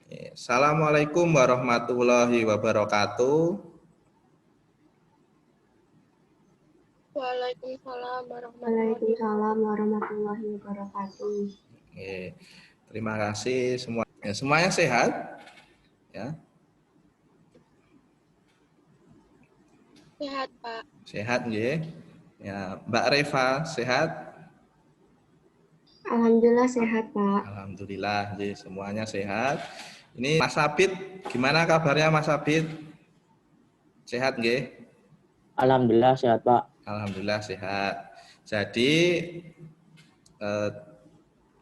Assalamualaikum warahmatullahi wabarakatuh. Waalaikumsalam warahmatullahi wabarakatuh. Terima kasih semua. Semuanya sehat? Ya. Sehat, Pak. Sehat nggih. Ya, Mbak Reva sehat? Alhamdulillah sehat, Pak. Alhamdulillah, nggih, semuanya sehat. Ini Mas Abid, gimana kabarnya Mas Abid? Sehat nggih? Alhamdulillah sehat, Pak. Alhamdulillah sehat. Jadi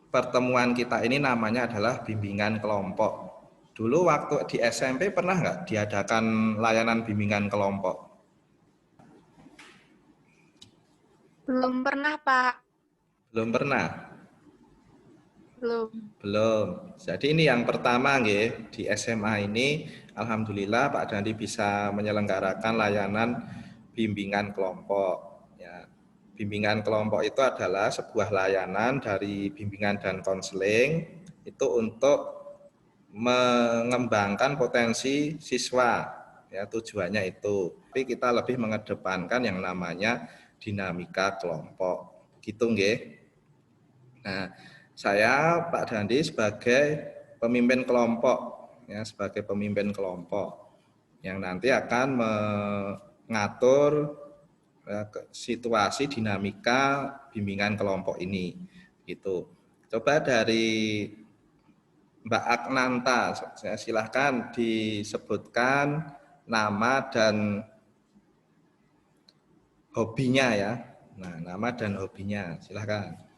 pertemuan kita ini namanya adalah bimbingan kelompok. Dulu waktu di SMP pernah nggak diadakan layanan bimbingan kelompok? Belum pernah, Pak. Belum pernah? Belum. Belum. Jadi ini yang pertama nggih, di SMA ini alhamdulillah Pak Dandi bisa menyelenggarakan layanan bimbingan kelompok. Ya. Bimbingan kelompok itu adalah sebuah layanan dari bimbingan dan konseling itu untuk mengembangkan potensi siswa. Ya, tujuannya itu. Tapi kita lebih mengedepankan yang namanya dinamika kelompok. Gitu nggih. Nah, saya Pak Dandi sebagai pemimpin kelompok, ya, sebagai pemimpin kelompok yang nanti akan mengatur situasi dinamika bimbingan kelompok ini. Gitu. Coba dari Mbak Aknanta, saya silahkan disebutkan nama dan hobinya ya. Nah, nama dan hobinya, silahkan.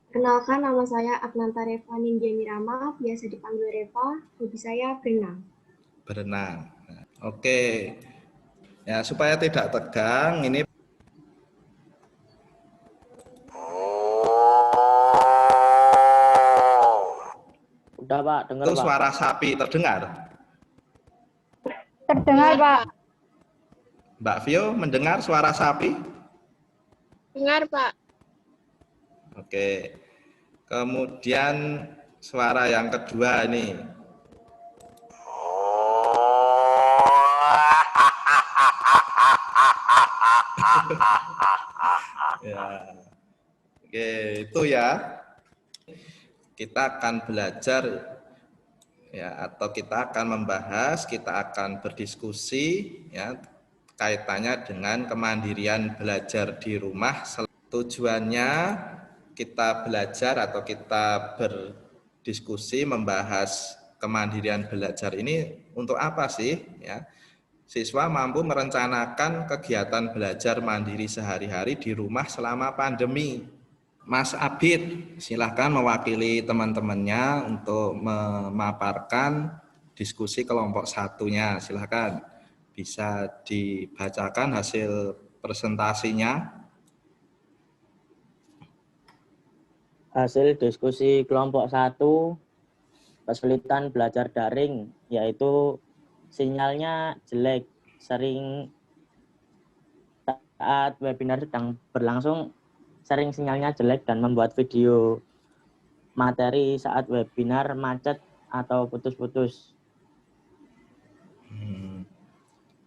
Kenalkan, nama saya Aknanta Reva Nindya Mirama, biasa dipanggil Reva. Hobi saya berenang. Berenang. Nah, oke. Ya, supaya tidak tegang, ini Udah, Pak, dengar, itu Pak. suara sapi terdengar. Terdengar, Pak. Mbak Vio mendengar suara sapi? Dengar, Pak. Oke. Kemudian suara yang kedua ini. Ya. Oke, itu ya. Kita akan belajar ya, atau kita akan membahas, kita akan berdiskusi ya kaitannya dengan kemandirian belajar di rumah. Tujuannya kita belajar atau kita berdiskusi membahas kemandirian belajar ini untuk apa sih ya? Siswa mampu merencanakan kegiatan belajar mandiri sehari-hari di rumah selama pandemi. Mas Abid, silahkan mewakili teman-temannya untuk memaparkan diskusi kelompok satunya. Silahkan bisa dibacakan hasil presentasinya. Hasil diskusi kelompok 1, kesulitan belajar daring, yaitu sinyalnya jelek, sering saat webinar sedang berlangsung, sering sinyalnya jelek dan membuat video materi saat webinar macet atau putus-putus.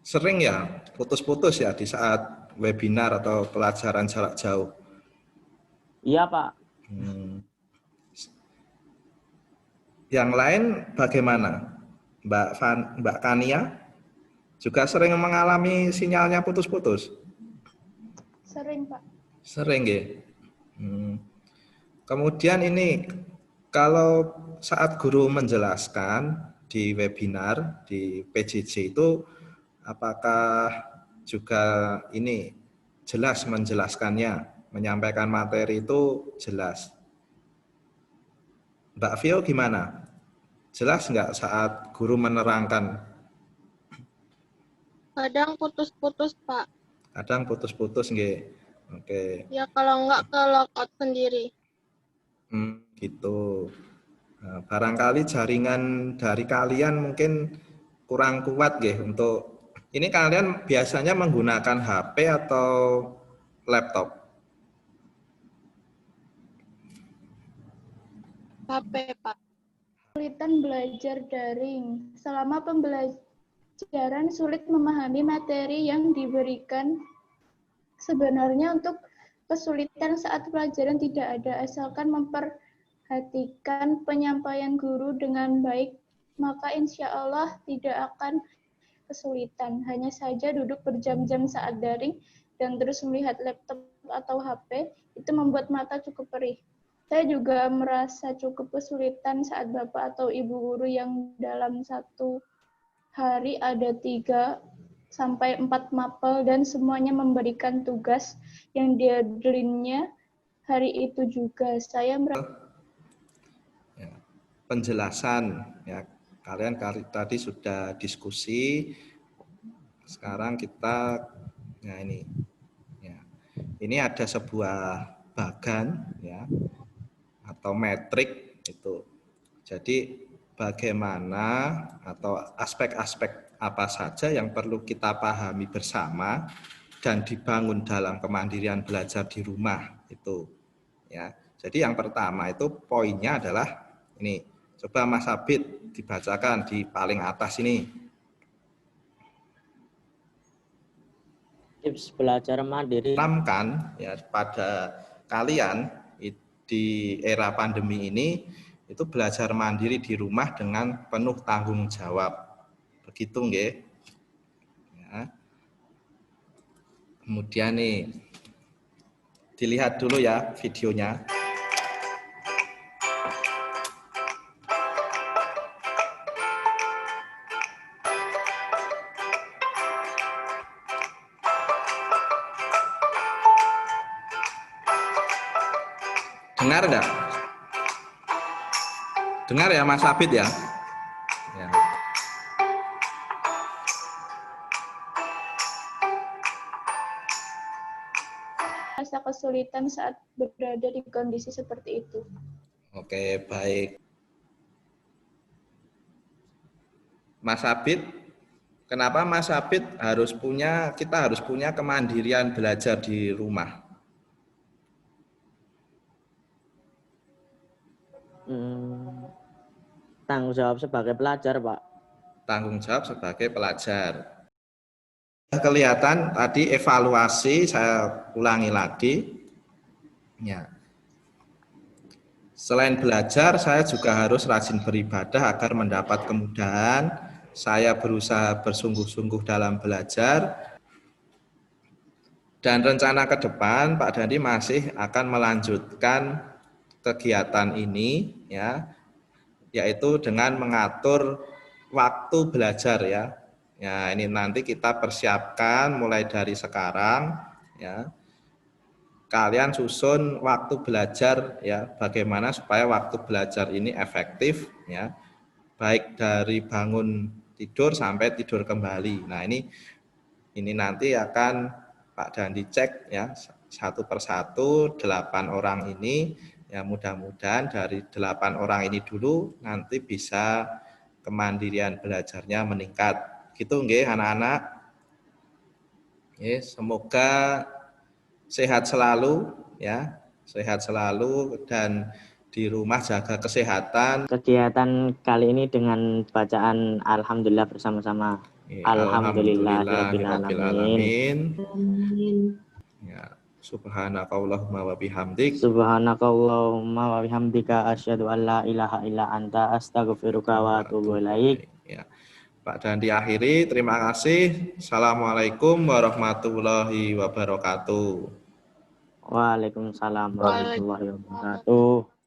Sering ya putus-putus ya di saat webinar atau pelajaran jarak jauh. Iya, Pak. Yang lain bagaimana? Mbak Kania juga sering mengalami sinyalnya putus-putus? Sering, Pak. Sering ya. Kemudian ini kalau saat guru menjelaskan di webinar di PJJ itu apakah juga ini jelas menjelaskannya, menyampaikan materi itu jelas? Mbak Vio gimana? Jelas nggak saat guru menerangkan? Kadang putus-putus, Pak. Kadang putus-putus nggih. Oke. Ya, kalau nggak ke lockout sendiri. Gitu. Nah, barangkali jaringan dari kalian mungkin kurang kuat nggih untuk ini. Kalian biasanya menggunakan HP atau laptop? HP, Pak. kesulitan belajar daring. Selama pembelajaran sulit memahami materi yang diberikan. Sebenarnya untuk kesulitan saat pelajaran tidak ada, asalkan memperhatikan penyampaian guru dengan baik, maka insya Allah tidak akan kesulitan. Hanya saja duduk berjam-jam saat daring dan terus melihat laptop atau HP, itu membuat mata cukup perih. Saya juga merasa cukup kesulitan saat Bapak atau Ibu guru yang dalam satu hari ada 3 sampai 4 mapel dan semuanya memberikan tugas yang deadline-nya hari itu juga. Saya Ya, penjelasan ya, kalian tadi sudah diskusi. Sekarang kita ya ini ada sebuah bagan ya atau metrik itu. Jadi bagaimana atau aspek-aspek apa saja yang perlu kita pahami bersama dan dibangun dalam kemandirian belajar di rumah itu ya. Jadi yang pertama itu poinnya adalah ini. Coba Mas Abid dibacakan di paling atas ini. Tips belajar mandiri. Tanamkan ya pada kalian di era pandemi ini itu belajar mandiri di rumah dengan penuh tanggung jawab. Begitu nggih? Ya. Kemudian nih dilihat dulu ya videonya. Dengar enggak? Dengar ya Mas Abid ya? Ya. merasa kesulitan saat berada di kondisi seperti itu. Oke, baik. Mas Abid, kenapa Mas Abid kita harus punya kemandirian belajar di rumah? Tanggung jawab sebagai pelajar, Pak. Tanggung jawab sebagai pelajar. Kelihatan tadi evaluasi, saya ulangi lagi. Ya. Selain belajar, saya juga harus rajin beribadah agar mendapat kemudahan. Saya berusaha bersungguh-sungguh dalam belajar. Dan rencana ke depan, Pak Dandi masih akan melanjutkan kegiatan ini, ya, yaitu dengan mengatur waktu belajar ya. Ya, ini nanti kita persiapkan mulai dari sekarang ya. Kalian susun waktu belajar ya, bagaimana supaya waktu belajar ini efektif ya. Baik dari bangun tidur sampai tidur kembali. Nah, ini nanti akan Pak Dandi cek ya satu persatu 8 orang ini ya, mudah-mudahan dari 8 orang ini dulu nanti bisa kemandirian belajarnya meningkat. Gitu nggih anak-anak. Semoga sehat selalu ya, sehat selalu dan di rumah jaga kesehatan. Kegiatan kali ini dengan bacaan Alhamdulillah bersama-sama. Alhamdulillahirabbil alamin. Ya, subhanakallahumma wa bihamdik. Subhanakallahumma wa bihamdika asyhadu an la ilaha illa anta astaghfiruka wa atubu ilaik. Ya. Pak Dandi akhiri, terima kasih. Assalamualaikum warahmatullahi wabarakatuh. Waalaikumsalam warahmatullahi wabarakatuh.